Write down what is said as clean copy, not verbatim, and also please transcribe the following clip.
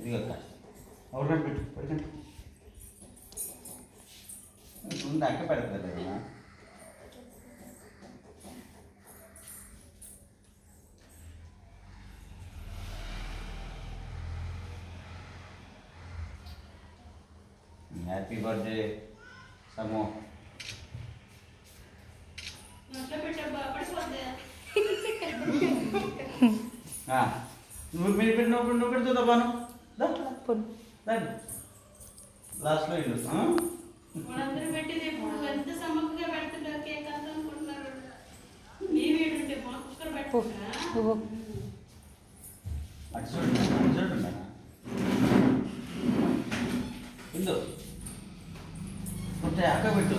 ఇది అక్క అవునా పెట్టు పడుకోండి ముందు అక్క పెడతారు కదా హ్యాపీ బర్త్డే సమో నువ్వు మీరు పెట్టిన నువ్వు పెడుతుందా బాను దాన్ని లాస్ట్లో ఇల్లు వాళ్ళందరూ పెట్టేది ఎప్పుడు ఎంత సమ్మగా పెడుతుంటారు కేక్ అంతా అనుకుంటున్నారు మీ వీడుంటే మా కుక్కర్ పెట్టుకుంటా అటు చూడండి ఇందు కొంచెం అక్క పెట్టు